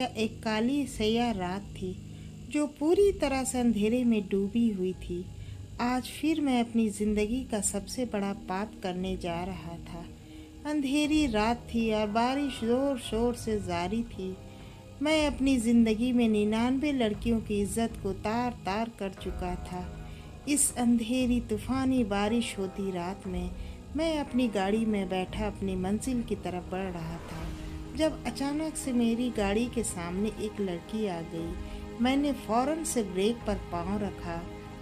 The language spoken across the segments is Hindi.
यह एक काली सैया रात थी जो पूरी तरह से अंधेरे में डूबी हुई थी। आज फिर मैं अपनी जिंदगी का सबसे बड़ा पाप करने जा रहा था। अंधेरी रात थी और बारिश जोर शोर से जारी थी। मैं अपनी जिंदगी में 99 लड़कियों की इज्जत को तार तार कर चुका था। इस अंधेरी तूफानी बारिश होती रात में मैं अपनी गाड़ी में बैठा अपनी मंजिल की तरफ बढ़ रहा था जब अचानक से मेरी गाड़ी के सामने एक लड़की आ गई। मैंने फौरन से ब्रेक पर पांव रखा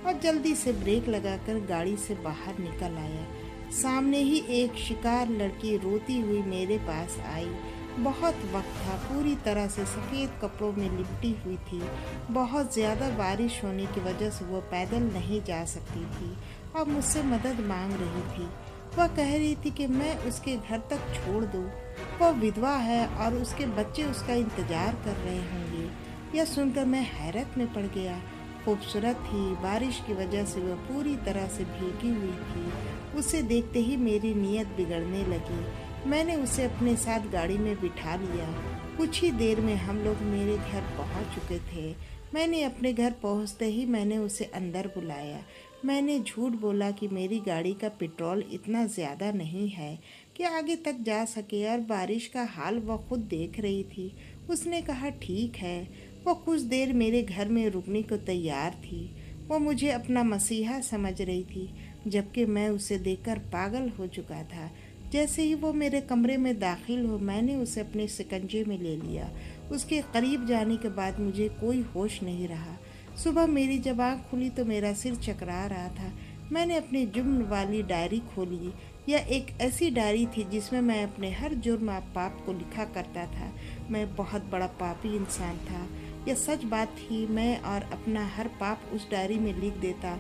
और जल्दी से ब्रेक लगाकर गाड़ी से बाहर निकल आया। सामने ही एक शिकार लड़की रोती हुई मेरे पास आई। बहुत वक्त था, पूरी तरह से सफ़ेद कपड़ों में लिपटी हुई थी। बहुत ज़्यादा बारिश होने की वजह से वो पैदल नहीं जा सकती थी और मुझसे मदद मांग रही थी। वह कह रही थी कि मैं उसके घर तक छोड़ दूं। वह विधवा है और उसके बच्चे उसका इंतजार कर रहे होंगे। यह सुनकर मैं हैरत में पड़ गया। खूबसूरत थी, बारिश की वजह से वह पूरी तरह से भीगी हुई थी। उसे देखते ही मेरी नीयत बिगड़ने लगी। मैंने उसे अपने साथ गाड़ी में बिठा लिया। कुछ ही देर में हम लोग मेरे घर पहुंच चुके थे। मैंने अपने घर पहुंचते ही मैंने उसे अंदर बुलाया। मैंने झूठ बोला कि मेरी गाड़ी का पेट्रोल इतना ज़्यादा नहीं है कि आगे तक जा सके और बारिश का हाल वह खुद देख रही थी। उसने कहा ठीक है। वह कुछ देर मेरे घर में रुकने को तैयार थी। वो मुझे अपना मसीहा समझ रही थी जबकि मैं उसे देखकर पागल हो चुका था। जैसे ही वो मेरे कमरे में दाखिल हो मैंने उसे अपने शिकंजे में ले लिया। उसके करीब जाने के बाद मुझे कोई होश नहीं रहा। सुबह मेरी जब आँख खुली तो मेरा सिर चकरा रहा था। मैंने अपनी जुर्म वाली डायरी खोली। यह एक ऐसी डायरी थी जिसमें मैं अपने हर जुर्म और पाप को लिखा करता था। मैं बहुत बड़ा पापी इंसान था। यह सच बात थी। मैं और अपना हर पाप उस डायरी में लिख देता।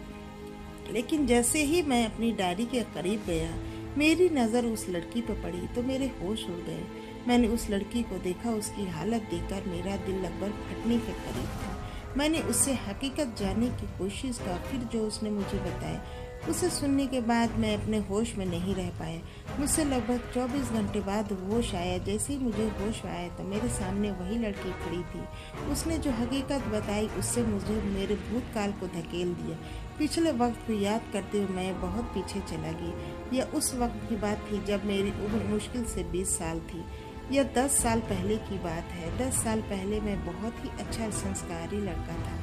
लेकिन जैसे ही मैं अपनी डायरी के करीब गया मेरी नज़र उस लड़की पर पड़ी तो मेरे होश उड़ गए। मैंने उस लड़की को देखा। उसकी हालत देखकर मेरा दिल लगभग फटने के करीब था। मैंने उससे हकीकत जानने की कोशिश की। फिर जो उसने मुझे बताया उसे सुनने के बाद मैं अपने होश में नहीं रह पाया। मुझसे लगभग 24 घंटे बाद होश आया। जैसे ही मुझे होश आया तो मेरे सामने वही लड़की खड़ी थी। उसने जो हकीकत बताई उससे मुझे मेरे भूतकाल को धकेल दिया। पिछले वक्त को याद करते हुए मैं बहुत पीछे चला गया। यह उस वक्त की बात थी जब मेरी उम्र मुश्किल से 20 साल थी। यह 10 साल पहले की बात है। 10 साल पहले मैं बहुत ही अच्छा संस्कारी लड़का था।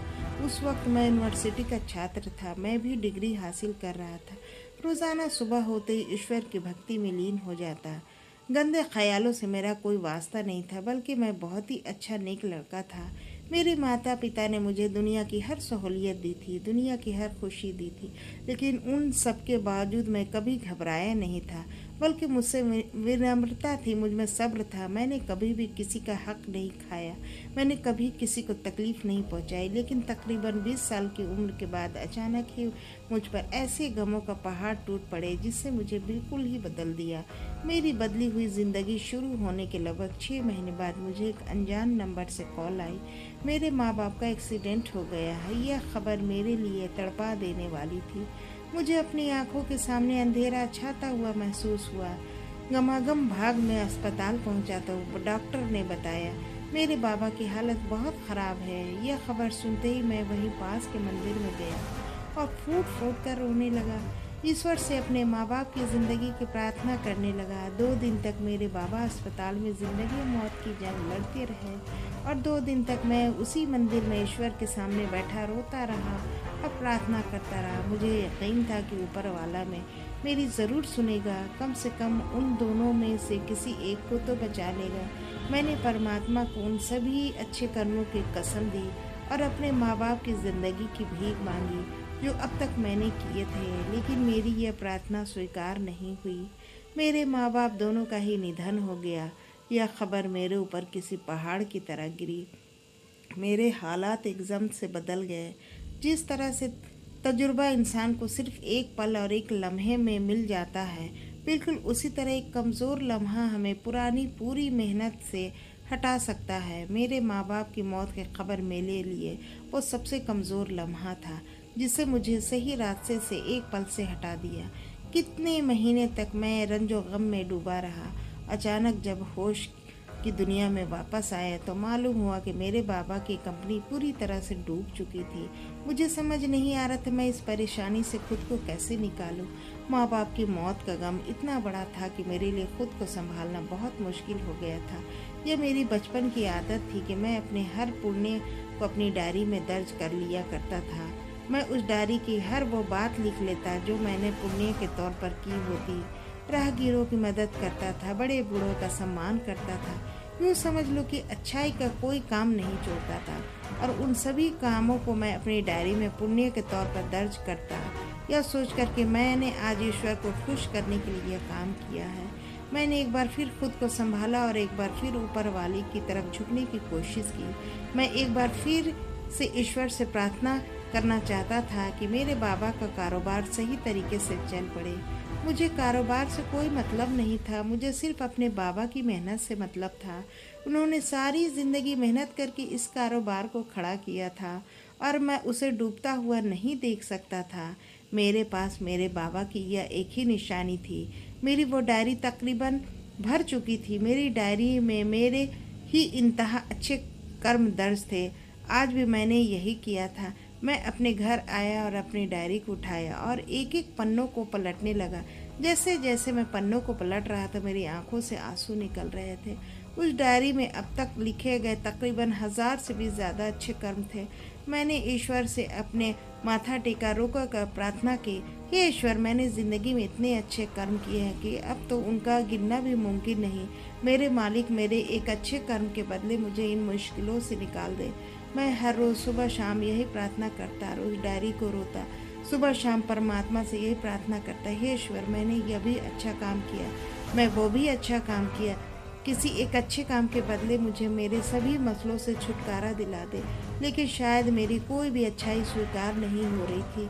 उस वक्त मैं यूनिवर्सिटी का छात्र था। मैं भी डिग्री हासिल कर रहा था। रोज़ाना सुबह होते ही ईश्वर की भक्ति में लीन हो जाता। गंदे ख्यालों से मेरा कोई वास्ता नहीं था, बल्कि मैं बहुत ही अच्छा नेक लड़का था। मेरे माता पिता ने मुझे दुनिया की हर सहूलियत दी थी, दुनिया की हर खुशी दी थी, लेकिन उन सब के बावजूद मैं कभी घबराया नहीं था, बल्कि मुझसे विनम्रता थी, मुझ में सब्र था। मैंने कभी भी किसी का हक नहीं खाया। मैंने कभी किसी को तकलीफ़ नहीं पहुंचाई। लेकिन तकरीबन 20 साल की उम्र के बाद अचानक ही मुझ पर ऐसे गमों का पहाड़ टूट पड़े जिससे मुझे बिल्कुल ही बदल दिया। मेरी बदली हुई ज़िंदगी शुरू होने के लगभग 6 महीने बाद मुझे एक अनजान नंबर से कॉल आई। मेरे माँ बाप का एक्सीडेंट हो गया है। यह खबर मेरे लिए तड़पा देने वाली थी। मुझे अपनी आंखों के सामने अंधेरा छाता हुआ महसूस हुआ। गमागम भाग में अस्पताल पहुंचा तो डॉक्टर ने बताया मेरे बाबा की हालत बहुत ख़राब है। यह खबर सुनते ही मैं वहीं पास के मंदिर में गया और फूट फूट कर रोने लगा। ईश्वर से अपने माँ बाप की ज़िंदगी की प्रार्थना करने लगा। 2 दिन तक मेरे बाबा अस्पताल में ज़िंदगी मौत की जंग लड़ते रहे और 2 दिन तक मैं उसी मंदिर में ईश्वर के सामने बैठा रोता रहा और प्रार्थना करता रहा। मुझे यकीन था कि ऊपर वाला में मेरी ज़रूर सुनेगा, कम से कम उन दोनों में से किसी एक को तो बचा लेगा। मैंने परमात्मा को उन सभी अच्छे कर्मों की कसम दी और अपने माँ बाप की ज़िंदगी की भीख मांगी जो अब तक मैंने किए थे, लेकिन मेरी यह प्रार्थना स्वीकार नहीं हुई। मेरे माँ बाप दोनों का ही निधन हो गया। यह खबर मेरे ऊपर किसी पहाड़ की तरह गिरी। मेरे हालात एकदम से बदल गए। जिस तरह से तजुर्बा इंसान को सिर्फ एक पल और एक लम्हे में मिल जाता है, बिल्कुल उसी तरह एक कमज़ोर लम्हा हमें पुरानी पूरी मेहनत से हटा सकता है। मेरे माँ बाप की मौत की खबर मेरे लिए वो सबसे कमज़ोर लम्हा था जिसे मुझे सही रास्ते से एक पल से हटा दिया। कितने महीने तक मैं रंजो गम में डूबा रहा। अचानक जब होश की दुनिया में वापस आए तो मालूम हुआ कि मेरे बाबा की कंपनी पूरी तरह से डूब चुकी थी। मुझे समझ नहीं आ रहा था मैं इस परेशानी से खुद को कैसे निकालूं। माँ बाप की मौत का गम इतना बड़ा था कि मेरे लिए खुद को संभालना बहुत मुश्किल हो गया था। यह मेरी बचपन की आदत थी कि मैं अपने हर पुण्य को अपनी डायरी में दर्ज कर लिया करता था। मैं उस डायरी की हर वो बात लिख लेता जो मैंने पुण्य के तौर पर की होती। राहगीरों की मदद करता था, बड़े बूढ़ों का सम्मान करता था। यूँ समझ लो कि अच्छाई का कोई काम नहीं छोड़ता था और उन सभी कामों को मैं अपनी डायरी में पुण्य के तौर पर दर्ज करता, यह सोचकर कि मैंने आज ईश्वर को खुश करने के लिए काम किया है। मैंने एक बार फिर खुद को संभाला और एक बार फिर ऊपर वाले की तरफ झुकने की कोशिश की। मैं एक बार फिर से ईश्वर से प्रार्थना करना चाहता था कि मेरे बाबा का कारोबार सही तरीके से चल पड़े। मुझे कारोबार से कोई मतलब नहीं था, मुझे सिर्फ अपने बाबा की मेहनत से मतलब था। उन्होंने सारी जिंदगी मेहनत करके इस कारोबार को खड़ा किया था और मैं उसे डूबता हुआ नहीं देख सकता था। मेरे पास मेरे बाबा की यह एक ही निशानी थी। मेरी वो डायरी तकरीबन भर चुकी थी। मेरी डायरी में मेरे ही इंतहा अच्छे कर्म दर्ज थे। आज भी मैंने यही किया था। मैं अपने घर आया और अपनी डायरी को उठाया और एक एक पन्नों को पलटने लगा। जैसे जैसे मैं पन्नों को पलट रहा था मेरी आंखों से आंसू निकल रहे थे। उस डायरी में अब तक लिखे गए तकरीबन 1000 से भी ज़्यादा अच्छे कर्म थे। मैंने ईश्वर से अपने माथा टेका, रोका कर प्रार्थना की, हे ईश्वर, मैंने ज़िंदगी में इतने अच्छे कर्म किए हैं कि अब तो उनका गिनना भी मुमकिन नहीं। मेरे मालिक, मेरे एक अच्छे कर्म के बदले मुझे इन मुश्किलों से निकाल दे। मैं हर रोज़ सुबह शाम यही प्रार्थना करता, रोज़ डायरी को रोता, सुबह शाम परमात्मा से यही प्रार्थना करता, हे ईश्वर, मैंने यह भी अच्छा काम किया, मैं वो भी अच्छा काम किया। किसी एक अच्छे काम के बदले मुझे मेरे सभी मसलों से छुटकारा दिला दे। लेकिन शायद मेरी कोई भी अच्छाई स्वीकार नहीं हो रही थी।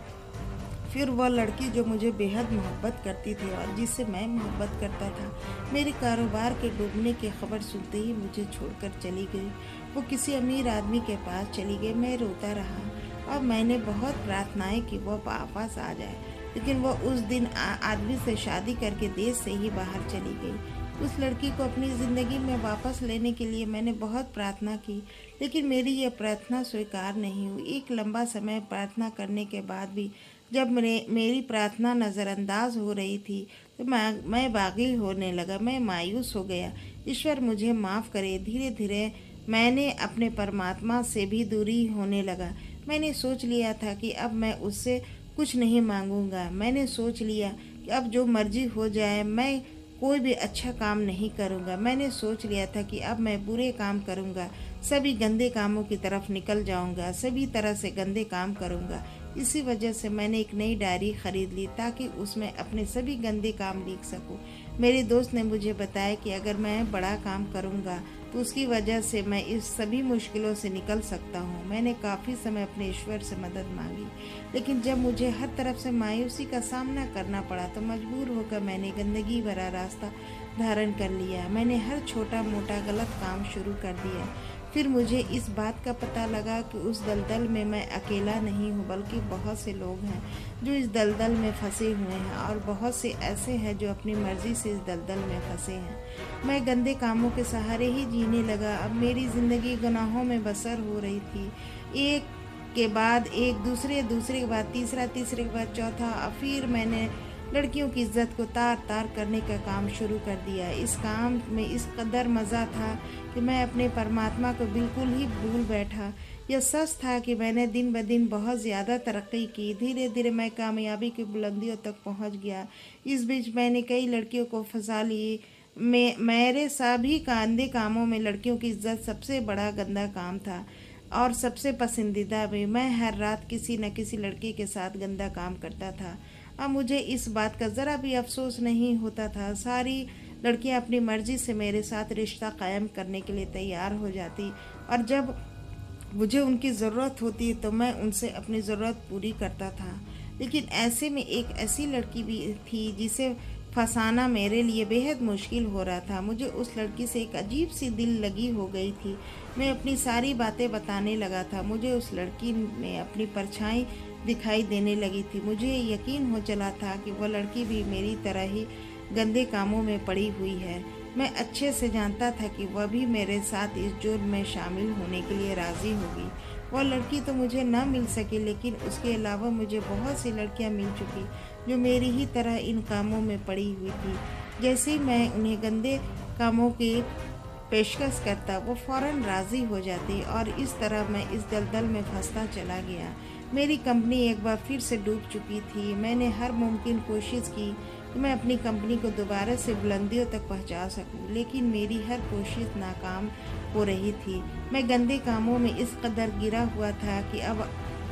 फिर वह लड़की जो मुझे बेहद मोहब्बत करती थी और जिससे मैं मोहब्बत करता था, मेरे कारोबार के डूबने की खबर सुनते ही मुझे छोड़कर चली गई। वो किसी अमीर आदमी के पास चली गई। मैं रोता रहा और मैंने बहुत प्रार्थनाएं की वो वापस आ जाए, लेकिन वो उस दिन आदमी से शादी करके देश से ही बाहर चली गई। उस लड़की को अपनी ज़िंदगी में वापस लेने के लिए मैंने बहुत प्रार्थना की, लेकिन मेरी यह प्रार्थना स्वीकार नहीं हुई। एक लंबा समय प्रार्थना करने के बाद भी जब मेरी प्रार्थना नज़रअंदाज हो रही थी तो मैं बागी होने लगा। मैं मायूस हो गया। ईश्वर मुझे माफ़ करे। धीरे धीरे मैंने अपने परमात्मा से भी दूरी होने लगा। मैंने सोच लिया था कि अब मैं उससे कुछ नहीं मांगूंगा। मैंने सोच लिया कि अब जो मर्जी हो जाए, मैं कोई भी अच्छा काम नहीं करूंगा। मैंने सोच लिया था कि अब मैं बुरे काम करूंगा, सभी गंदे कामों की तरफ निकल जाऊंगा, सभी तरह से गंदे काम करूंगा। इसी वजह से मैंने एक नई डायरी खरीद ली ताकि उसमें अपने सभी गंदे काम लिख सकूं। मेरे दोस्त ने मुझे बताया कि अगर मैं बड़ा काम करूंगा तो उसकी वजह से मैं इस सभी मुश्किलों से निकल सकता हूं। मैंने काफ़ी समय अपने ईश्वर से मदद मांगी, लेकिन जब मुझे हर तरफ से मायूसी का सामना करना पड़ा तो मजबूर होकर मैंने गंदगी भरा रास्ता धारण कर लिया। मैंने हर छोटा मोटा गलत काम शुरू कर दिया। फिर मुझे इस बात का पता लगा कि उस दलदल में मैं अकेला नहीं हूँ, बल्कि बहुत से लोग हैं जो इस दलदल में फंसे हुए हैं और बहुत से ऐसे हैं जो अपनी मर्जी से इस दलदल में फंसे हैं। मैं गंदे कामों के सहारे ही जीने लगा। अब मेरी ज़िंदगी गुनाहों में बसर हो रही थी। एक के बाद एक, दूसरे के बाद तीसरे के बाद चौथा। और फिर मैंने लड़कियों की इज्जत को तार तार करने का काम शुरू कर दिया। इस काम में इस कदर मज़ा था कि मैं अपने परमात्मा को बिल्कुल ही भूल बैठा। यह सच था कि मैंने दिन ब दिन बहुत ज़्यादा तरक्की की। धीरे धीरे मैं कामयाबी की बुलंदियों तक पहुंच गया। इस बीच मैंने कई लड़कियों को फंसा ली। मेरे सभी गंदे कामों में लड़कियों की इज्जत सबसे बड़ा गंदा काम था और सबसे पसंदीदा भी। मैं हर रात किसी न किसी लड़की के साथ गंदा काम करता था। अब मुझे इस बात का ज़रा भी अफसोस नहीं होता था। सारी लड़कियां अपनी मर्जी से मेरे साथ रिश्ता कायम करने के लिए तैयार हो जाती और जब मुझे उनकी ज़रूरत होती तो मैं उनसे अपनी ज़रूरत पूरी करता था। लेकिन ऐसे में एक ऐसी लड़की भी थी जिसे फंसाना मेरे लिए बेहद मुश्किल हो रहा था। मुझे उस लड़की से एक अजीब सी दिल लगी हो गई थी। मैं अपनी सारी बातें बताने लगा था। मुझे उस लड़की में अपनी परछाई दिखाई देने लगी थी। मुझे यकीन हो चला था कि वह लड़की भी मेरी तरह ही गंदे कामों में पड़ी हुई है। मैं अच्छे से जानता था कि वह भी मेरे साथ इस जुर्म में शामिल होने के लिए राज़ी होगी। वह लड़की तो मुझे न मिल सकी, लेकिन उसके अलावा मुझे बहुत सी लड़कियां मिल चुकी जो मेरी ही तरह इन कामों में पड़ी हुई थी। जैसे ही मैं उन्हें गंदे कामों की पेशकश करता, वो फ़ौरन राज़ी हो जाती और इस तरह मैं इस दलदल में फंसता चला गया। मेरी कंपनी एक बार फिर से डूब चुकी थी। मैंने हर मुमकिन कोशिश की कि मैं अपनी कंपनी को दोबारा से बुलंदियों तक पहुंचा सकूं, लेकिन मेरी हर कोशिश नाकाम हो रही थी। मैं गंदे कामों में इस कदर गिरा हुआ था कि अब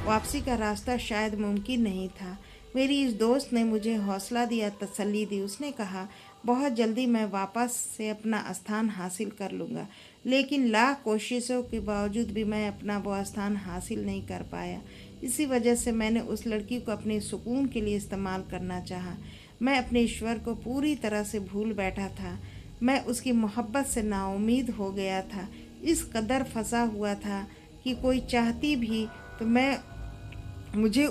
वापसी का रास्ता शायद मुमकिन नहीं था। मेरी इस दोस्त ने मुझे हौसला दिया, तसल्ली दी। उसने कहा, बहुत जल्दी मैं वापस से अपना स्थान हासिल कर लूँगा। लेकिन लाख कोशिशों के बावजूद भी मैं अपना वो स्थान हासिल नहीं कर पाया। इसी वजह से मैंने उस लड़की को अपने सुकून के लिए इस्तेमाल करना चाहा। मैं अपने ईश्वर को पूरी तरह से भूल बैठा था। मैं उसकी मोहब्बत से नाउम्मीद हो गया था, इस कदर फंसा हुआ था कि कोई चाहती भी तो मैं मुझे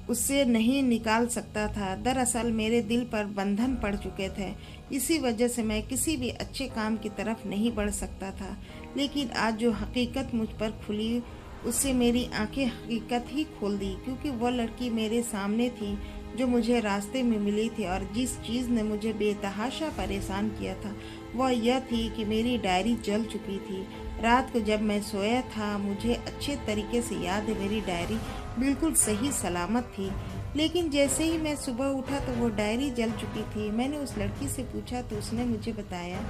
उससे नहीं निकाल सकता था। दरअसल मेरे दिल पर बंधन पड़ चुके थे। इसी वजह से मैं किसी भी अच्छे काम की तरफ नहीं बढ़ सकता था। लेकिन आज जो हकीकत मुझ पर खुली, उससे मेरी आंखें हकीकत ही खोल दी, क्योंकि वह लड़की मेरे सामने थी जो मुझे रास्ते में मिली थी। और जिस चीज़ ने मुझे बेतहाशा परेशान किया था वह यह थी कि मेरी डायरी जल चुकी थी। रात को जब मैं सोया था, मुझे अच्छे तरीके से याद है मेरी डायरी बिल्कुल सही सलामत थी। लेकिन जैसे ही मैं सुबह उठा तो वो डायरी जल चुकी थी। मैंने उस लड़की से पूछा तो उसने मुझे बताया,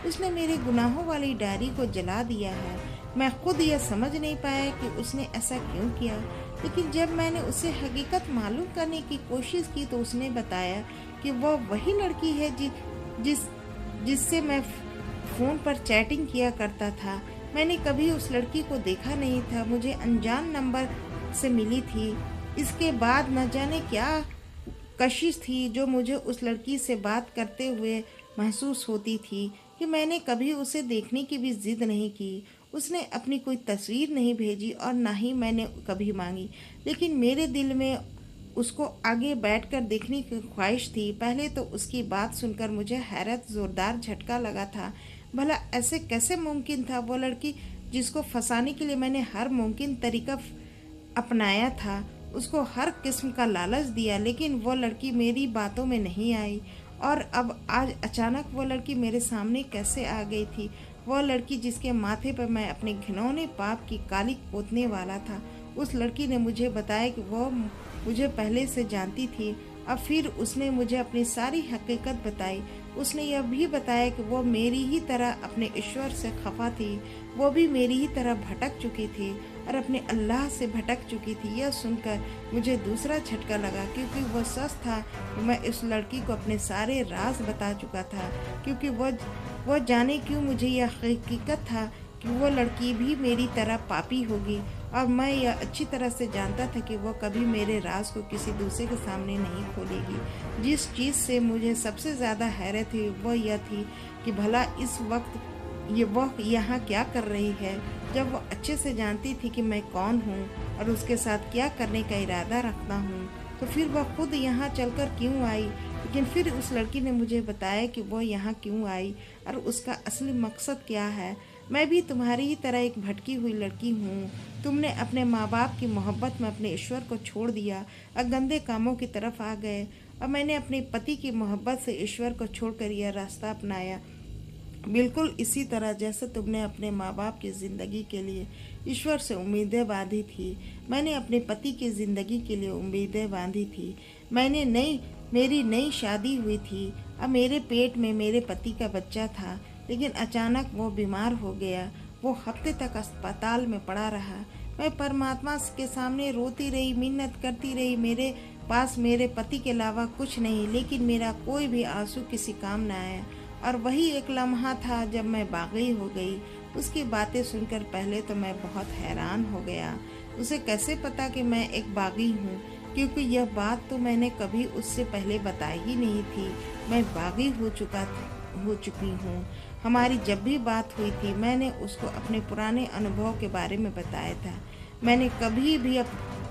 उसने मेरे गुनाहों वाली डायरी को जला दिया है। मैं खुद यह समझ नहीं पाया कि उसने ऐसा क्यों किया। लेकिन जब मैंने उसे हकीकत मालूम करने की कोशिश की तो उसने बताया कि वह वही लड़की है जिससे मैं फ़ोन पर चैटिंग किया करता था। मैंने कभी उस लड़की को देखा नहीं था, मुझे अनजान नंबर से मिली थी। इसके बाद न जाने क्या कशिश थी जो मुझे उस लड़की से बात करते हुए महसूस होती थी कि मैंने कभी उसे देखने की भी जिद नहीं की। उसने अपनी कोई तस्वीर नहीं भेजी और ना ही मैंने कभी मांगी, लेकिन मेरे दिल में उसको आगे बैठकर देखने की ख्वाहिश थी। पहले तो उसकी बात सुनकर मुझे हैरत ज़ोरदार झटका लगा था। भला ऐसे कैसे मुमकिन था? वो लड़की जिसको फंसाने के लिए मैंने हर मुमकिन तरीका अपनाया था, उसको हर किस्म का लालच दिया, लेकिन वो लड़की मेरी बातों में नहीं आई। और अब आज अचानक वो लड़की मेरे सामने कैसे आ गई थी? वह लड़की जिसके माथे पर मैं अपने घिनौने पाप की कालिक पोतने वाला था। उस लड़की ने मुझे बताया कि वह मुझे पहले से जानती थी। अब फिर उसने मुझे अपनी सारी हकीकत बताई। उसने यह भी बताया कि वो मेरी ही तरह अपने ईश्वर से खफा थी। वो भी मेरी ही तरह भटक चुकी थी और अपने अल्लाह से भटक चुकी थी। यह सुनकर मुझे दूसरा झटका लगा, क्योंकि वह सच था कि मैं इस लड़की को अपने सारे राज बता चुका था। क्योंकि वह जाने क्यों मुझे यह हकीकत था कि वो लड़की भी मेरी तरह पापी होगी, और मैं यह अच्छी तरह से जानता था कि वह कभी मेरे राज को किसी दूसरे के सामने नहीं खोलेगी। जिस चीज़ से मुझे सबसे ज़्यादा हैरत हुई वह यह थी कि भला इस वक्त वह यहाँ क्या कर रही है, जब वो अच्छे से जानती थी कि मैं कौन हूँ और उसके साथ क्या करने का इरादा रखता हूँ। तो फिर वह खुद यहाँ चलकर क्यों आई? लेकिन फिर उस लड़की ने मुझे बताया कि वह यहाँ क्यों आई और उसका असली मकसद क्या है। मैं भी तुम्हारी ही तरह एक भटकी हुई लड़की हूँ। तुमने अपने माँ बाप की मोहब्बत में अपने ईश्वर को छोड़ दिया और गंदे कामों की तरफ आ गए, और मैंने अपने पति की मोहब्बत से ईश्वर को छोड़कर यह रास्ता अपनाया। बिल्कुल इसी तरह जैसे तुमने अपने माँ बाप की ज़िंदगी के लिए ईश्वर से उम्मीदें बांधी थी, मैंने अपने पति की ज़िंदगी के लिए उम्मीदें बांधी थी। मेरी नई शादी हुई थी। अब मेरे पेट में मेरे पति का बच्चा था, लेकिन अचानक वो बीमार हो गया। वो हफ्ते तक अस्पताल में पड़ा रहा। मैं परमात्मा के सामने रोती रही, मिन्नत करती रही। मेरे पास मेरे पति के अलावा कुछ नहीं, लेकिन मेरा कोई भी आंसू किसी काम न आया। और वही एक लम्हा था जब मैं बागी हो गई। उसकी बातें सुनकर पहले तो मैं बहुत हैरान हो गया। उसे कैसे पता कि मैं एक बागी हूँ, क्योंकि यह बात तो मैंने कभी उससे पहले बताई ही नहीं थी। मैं बागी हो चुकी हूँ। हमारी जब भी बात हुई थी मैंने उसको अपने पुराने अनुभव के बारे में बताया था। मैंने कभी भी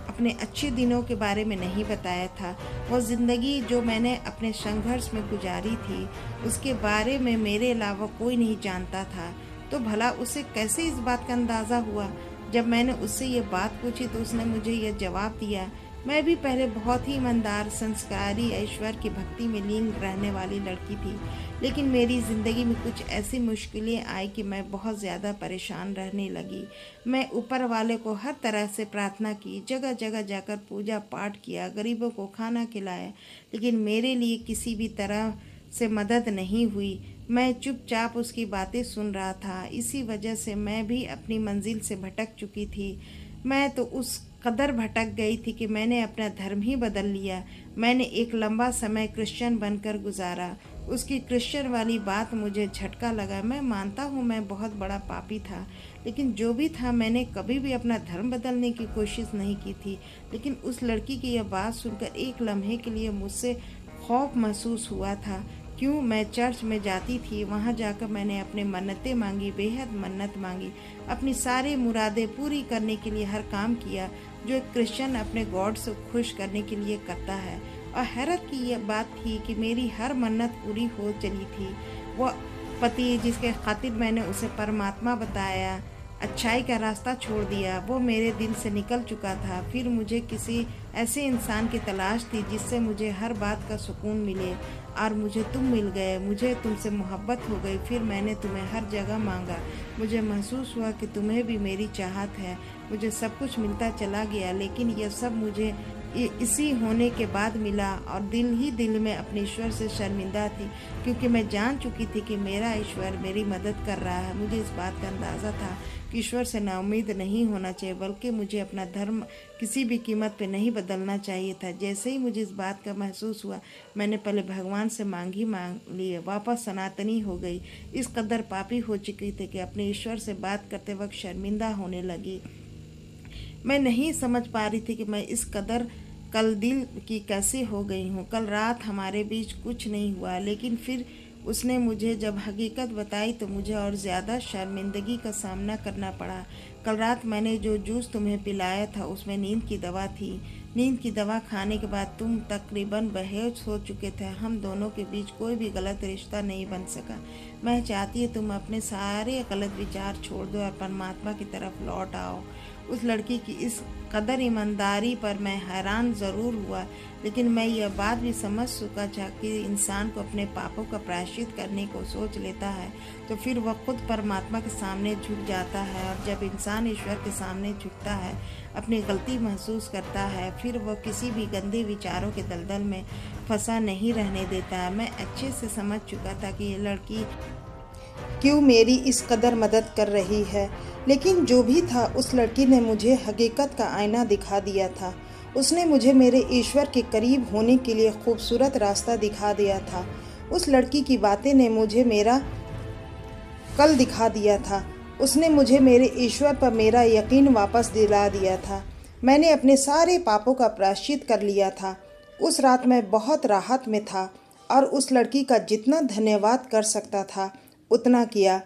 अपने अच्छे दिनों के बारे में नहीं बताया था। वो ज़िंदगी जो मैंने अपने संघर्ष में गुजारी थी, उसके बारे में मेरे अलावा कोई नहीं जानता था। तो भला उसे कैसे इस बात का अंदाज़ा हुआ? जब मैंने उससे ये बात पूछी तो उसने मुझे यह जवाब दिया, मैं भी पहले बहुत ही ईमानदार, संस्कारी, ईश्वर की भक्ति में लीन रहने वाली लड़की थी, लेकिन मेरी ज़िंदगी में कुछ ऐसी मुश्किलें आई कि मैं बहुत ज़्यादा परेशान रहने लगी। मैं ऊपर वाले को हर तरह से प्रार्थना की, जगह जगह जाकर पूजा पाठ किया, गरीबों को खाना खिलाया, लेकिन मेरे लिए किसी भी तरह से मदद नहीं हुई। मैं चुपचाप उसकी बातें सुन रहा था। इसी वजह से मैं भी अपनी मंजिल से भटक चुकी थी। मैं तो उस कदर भटक गई थी कि मैंने अपना धर्म ही बदल लिया। मैंने एक लंबा समय क्रिश्चियन बनकर गुजारा। उसकी क्रिश्चियन वाली बात मुझे झटका लगा। मैं मानता हूँ मैं बहुत बड़ा पापी था, लेकिन जो भी था, मैंने कभी भी अपना धर्म बदलने की कोशिश नहीं की थी। लेकिन उस लड़की की यह बात सुनकर एक लम्हे के लिए मुझसे खौफ महसूस हुआ था। क्यों? मैं चर्च में जाती थी, वहाँ जाकर मैंने अपने मन्नतें मांगी, बेहद मन्नत मांगी, अपनी सारी मुरादें पूरी करने के लिए हर काम किया जो एक क्रिश्चियन अपने गॉड से खुश करने के लिए करता है। और हैरत की यह बात थी कि मेरी हर मन्नत पूरी हो चली थी। वह पति जिसके खातिर मैंने उसे परमात्मा बताया, अच्छाई का रास्ता छोड़ दिया, वो मेरे दिल से निकल चुका था। फिर मुझे किसी ऐसे इंसान की तलाश थी जिससे मुझे हर बात का सुकून मिले, और मुझे तुम मिल गए। मुझे तुमसे मोहब्बत हो गई। फिर मैंने तुम्हें हर जगह मांगा। मुझे महसूस हुआ कि तुम्हें भी मेरी चाहत है। मुझे सब कुछ मिलता चला गया, लेकिन यह सब मुझे इसी होने के बाद मिला, और दिल ही दिल में अपने ईश्वर से शर्मिंदा थी, क्योंकि मैं जान चुकी थी कि मेरा ईश्वर मेरी मदद कर रहा है। मुझे इस बात का अंदाज़ा था कि ईश्वर से नाउम्मीद नहीं होना चाहिए, बल्कि मुझे अपना धर्म किसी भी कीमत पे नहीं बदलना चाहिए था। जैसे ही मुझे इस बात का महसूस हुआ, मैंने पहले भगवान से मांग लिए, वापस सनातनी हो गई। इस कदर पापी हो चुकी थी कि अपने ईश्वर से बात करते वक्त शर्मिंदा होने लगी। मैं नहीं समझ पा रही थी कि मैं इस कदर कल दिल की कैसे हो गई हूँ। कल रात हमारे बीच कुछ नहीं हुआ, लेकिन फिर उसने मुझे जब हकीकत बताई तो मुझे और ज़्यादा शर्मिंदगी का सामना करना पड़ा। कल रात मैंने जो जूस तुम्हें पिलाया था उसमें नींद की दवा थी। नींद की दवा खाने के बाद तुम तकरीबन बेहोश हो चुके थे। हम दोनों के बीच कोई भी गलत रिश्ता नहीं बन सका। मैं चाहती है तुम अपने सारे गलत विचार छोड़ दो और परमात्मा की तरफ लौट आओ। उस लड़की की इस कदर ईमानदारी पर मैं हैरान ज़रूर हुआ, लेकिन मैं यह बात भी समझ चुका था कि इंसान को अपने पापों का प्रायश्चित करने को सोच लेता है तो फिर वह खुद परमात्मा के सामने झुक जाता है। और जब इंसान ईश्वर के सामने झुकता है, अपनी गलती महसूस करता है, फिर वह किसी भी गंदे विचारों के दलदल में फंसा नहीं रहने देता है। मैं अच्छे से समझ चुका था कि ये लड़की क्यों मेरी इस कदर मदद कर रही है, लेकिन जो भी था, उस लड़की ने मुझे हकीकत का आईना दिखा दिया था। उसने मुझे मेरे ईश्वर के करीब होने के लिए खूबसूरत रास्ता दिखा दिया था। उस लड़की की बातें ने मुझे मेरा कल दिखा दिया था। उसने मुझे मेरे ईश्वर पर मेरा यकीन वापस दिला दिया था। मैंने अपने सारे पापों का प्रायश्चित कर लिया था। उस रात मैं बहुत राहत में था और उस लड़की का जितना धन्यवाद कर सकता था उतना किया।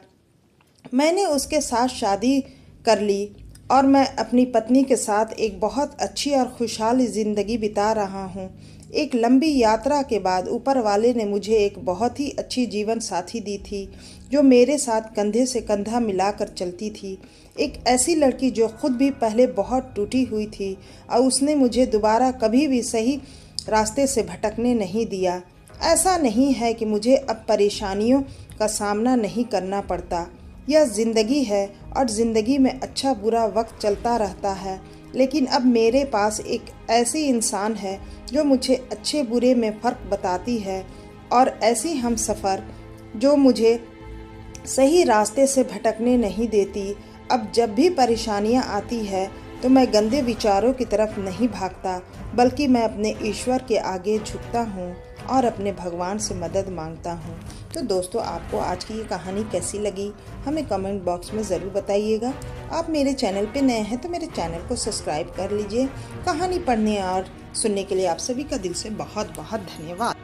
मैंने उसके साथ शादी कर ली और मैं अपनी पत्नी के साथ एक बहुत अच्छी और खुशहाल ज़िंदगी बिता रहा हूँ। एक लंबी यात्रा के बाद ऊपर वाले ने मुझे एक बहुत ही अच्छी जीवन साथी दी थी, जो मेरे साथ कंधे से कंधा मिलाकर चलती थी। एक ऐसी लड़की जो खुद भी पहले बहुत टूटी हुई थी और उसने मुझे दोबारा कभी भी सही रास्ते से भटकने नहीं दिया। ऐसा नहीं है कि मुझे अब परेशानियों का सामना नहीं करना पड़ता। यह ज़िंदगी है और ज़िंदगी में अच्छा बुरा वक्त चलता रहता है, लेकिन अब मेरे पास एक ऐसी इंसान है जो मुझे अच्छे बुरे में फ़र्क बताती है, और ऐसी हम सफ़र जो मुझे सही रास्ते से भटकने नहीं देती। अब जब भी परेशानियां आती है तो मैं गंदे विचारों की तरफ नहीं भागता, बल्कि मैं अपने ईश्वर के आगे झुकता हूँ और अपने भगवान से मदद मांगता हूँ। तो दोस्तों, आपको आज की ये कहानी कैसी लगी हमें कमेंट बॉक्स में ज़रूर बताइएगा। आप मेरे चैनल पे नए हैं तो मेरे चैनल को सब्सक्राइब कर लीजिए। कहानी पढ़ने और सुनने के लिए आप सभी का दिल से बहुत बहुत धन्यवाद।